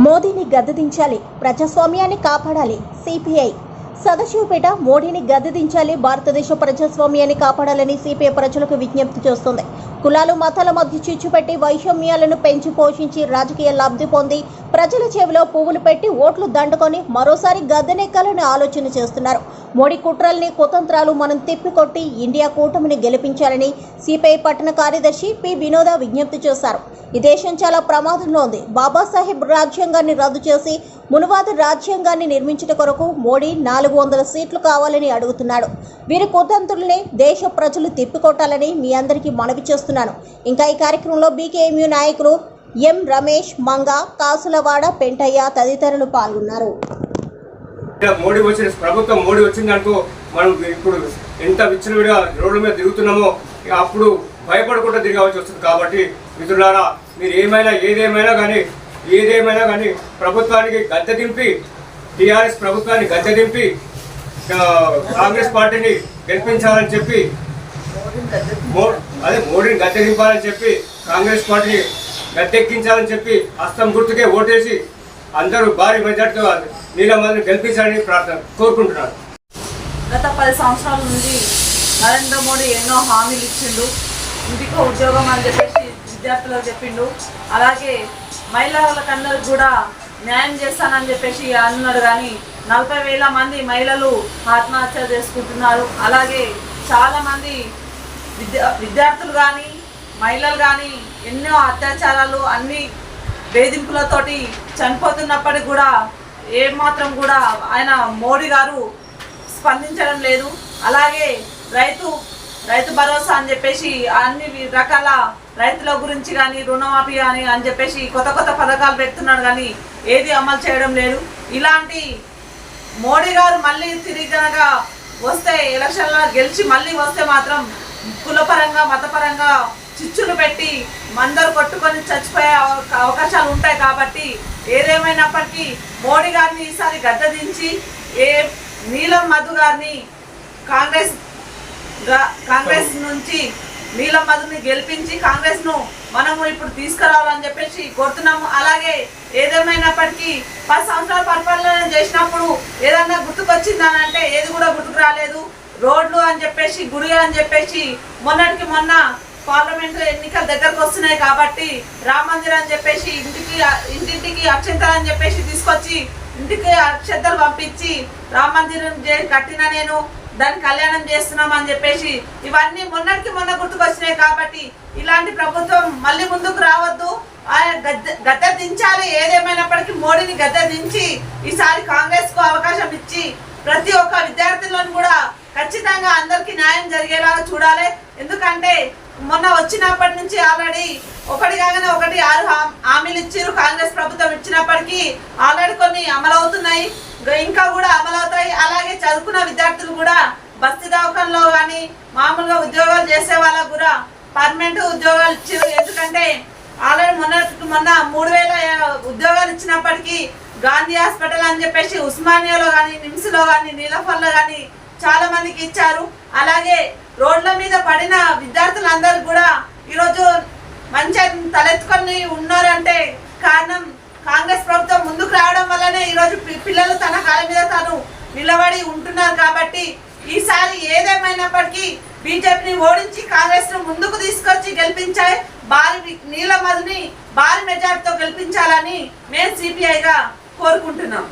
మోదీని గద్దెదించాలి, ప్రజాస్వామ్యాన్ని కాపాడాలి. సిపిఐ సదాశివపేట మోడీని గద్దెదించాలి, భారతదేశ ప్రజాస్వామ్యాన్ని కాపాడాలని సిపిఐ ప్రజలకు విజ్ఞప్తి చేస్తుంది. కులాలు మతాల మధ్య చిచ్చుపెట్టి వైషమ్యాలను పెంచి పోషించి రాజకీయ లబ్ధి పొంది ప్రజల చెవిలో పువ్వులు పెట్టి ఓట్లు దండుకొని మరోసారి గద్దెనెక్కాలని ఆలోచన చేస్తున్నారు. మోడీ కుట్రల్ని కుతంత్రాలు మనం తిప్పికొట్టి ఇండియా కూటమిని గెలిపించాలని సిపిఐ పట్టణ కార్యదర్శి పి వినోద విజ్ఞప్తి చేశారు. ఈ దేశం చాలా ప్రమాదంలో ఉంది. బాబాసాహెబ్ రాజ్యాంగాన్ని రద్దు చేసి మునువాద రాజ్యాంగాన్ని నిర్మించడం కొరకు మోడీ 400 సీట్లు కావాలని అడుగుతున్నాడు. వీరి కుతంత్రుల్ని దేశ ప్రజలు తిప్పికొట్టాలని మీ అందరికీ మనవి చేస్తున్నాను. ఇంకా ఈ కార్యక్రమంలో బీకేఎంయూ నాయకులు ఎం రమేష్, మంగా, కాసులవాడ, పెంటయ్య తదితరులు పాల్గొన్నారు. మోడీ వచ్చిందంటూ మనం ఇప్పుడు ఎంత విచ్చలవిడిగా రోడ్ల మీద తిరుగుతున్నామో అప్పుడు భయపడకుండా తిరగాల్సి వస్తుంది. కాబట్టి మిత్రులారా, మీరు ఏదేమైనా కానీ ప్రభుత్వానికి గద్దె దింపి, టీఆర్ఎస్ ప్రభుత్వాన్ని గద్దె దింపి కాంగ్రెస్ పార్టీని గెలిపించాలని చెప్పి, మోడీని గద్దె దింపాలని చెప్పి, కాంగ్రెస్ పార్టీని గద్దెక్కించాలని చెప్పి హస్తం గుర్తుకే ఓటేసి అందరూ భారీ మెజార్టీతో నీలమ్మని గెలిపించాలని కోరుకుంటున్నారు. గత 10 సంవత్సరాల నుండి నరేంద్ర మోడీ ఎన్నో హామీలు ఇచ్చిండు. ఇంటికో ఉద్యోగం అని చెప్పేసి విద్యార్థులకు చెప్పిండు. అలాగే మహిళలకందరికి కూడా న్యాయం చేస్తానని చెప్పేసి అన్నాడు. కానీ 40,000 మంది మహిళలు ఆత్మహత్య చేసుకుంటున్నారు. అలాగే చాలామంది విద్యార్థులు కానీ మహిళలు కానీ ఎన్నో అత్యాచారాలు, అన్ని వేధింపులతోటి చనిపోతున్నప్పటికి కూడా ఏమాత్రం కూడా ఆయన మోడీ గారు స్పందించడం లేదు. అలాగే రైతు భరోసా అని చెప్పేసి అన్ని రకాల రైతుల గురించి కానీ రుణమాఫీ కానీ అని చెప్పేసి కొత్త పథకాలు పెడుతున్నాడు. కానీ ఏది అమలు చేయడం లేదు. ఇలాంటి మోడీ గారు మళ్ళీ తిరిగి కనుక వస్తే, ఎలక్షన్లో గెలిచి మళ్ళీ వస్తే మాత్రం కులపరంగా మతపరంగా చిచ్చులు పెట్టి అందరూ కొట్టుకొని చచ్చిపోయే అవకాశాలు ఉంటాయి. కాబట్టి ఏదేమైనప్పటికీ మోడీ గారిని ఈసారి గద్దెదించి నీలం మధు గారిని కాంగ్రెస్ నుంచి నీలం మధుని గెలిపించి కాంగ్రెస్ను మనము ఇప్పుడు తీసుకురావాలని చెప్పేసి కోరుతున్నాము. అలాగే ఏదేమైనప్పటికీ 10 సంవత్సరాల పరిపాలన చేసినప్పుడు ఏదన్నా గుర్తుకొచ్చిందనంటే ఏది కూడా గుర్తుకు రాలేదు. రోడ్లు అని చెప్పేసి, గుడి అని చెప్పేసి, మొన్నటికి మొన్న పార్లమెంట్ ఎన్నికలు దగ్గరకు వస్తున్నాయి కాబట్టి రామ మందిరం అని చెప్పేసి ఇంటింటికి అక్షంతలు అని చెప్పేసి తీసుకొచ్చి ఇంటికి అక్షంతలు పంపించి రామ మందిరం కట్టిన నేను దాన్ని కళ్యాణం చేస్తున్నాం అని చెప్పేసి ఇవన్నీ మొన్నటికి మొన్న గుర్తుకొచ్చినాయి. కాబట్టి ఇలాంటి ప్రభుత్వం మళ్ళీ ముందుకు రావద్దు. గద్దె దించాలి. ఏదేమైనప్పటికీ మోడీని గద్దె దించి ఈసారి కాంగ్రెస్ కు అవకాశం ఇచ్చి ప్రతి ఒక్క విద్యార్థులను కూడా ఖచ్చితంగా అందరికీ న్యాయం జరిగేలాగా చూడాలి. ఎందుకంటే మొన్న వచ్చినప్పటి నుంచి ఆల్రెడీ ఒకటి కాగానే 6 హామీలు ఇచ్చారు. కాంగ్రెస్ ప్రభుత్వం ఇచ్చినప్పటికీ ఆల్రెడీ కొన్ని అమలవుతున్నాయి, ఇంకా కూడా అమలవుతాయి. అలాగే చదువుకున్న విద్యార్థులు కూడా బస్తీ దవాఖానలో కానీ మామూలుగా ఉద్యోగాలు చేసే వాళ్ళకు కూడా పర్మనెంట్ ఉద్యోగాలు ఇచ్చారు. ఎందుకంటే ఆల్రెడీ మొన్న 3,000 ఉద్యోగాలు ఇచ్చినప్పటికీ గాంధీ హాస్పిటల్ అని చెప్పేసి ఉస్మానియాలో కానీ, నిమ్స్లో కానీ, నీలఫర్లో కానీ చాలా మందికి ఇచ్చారు. అలాగే రోడ్ల మీద పడిన విద్యార్థులందరూ కూడా ఈరోజు మంచిగా తలెత్తుకొని ఉన్నారంటే కారణం కాంగ్రెస్ ప్రభుత్వం ముందుకు రావడం వల్లనే ఈరోజు పిల్లలు తన కాళ్ళ మీద తాను నిలబడి ఉంటున్నారు. కాబట్టి ఈసారి ఏదేమైనప్పటికీ బీజేపీని ఓడించి కాంగ్రెస్ ను ముందుకు తీసుకొచ్చి గెలిపించాయి, నీలం మధుని భారీ మెజార్టీతో గెలిపించాలని మేము సిపిఐగా కోరుకుంటున్నాం.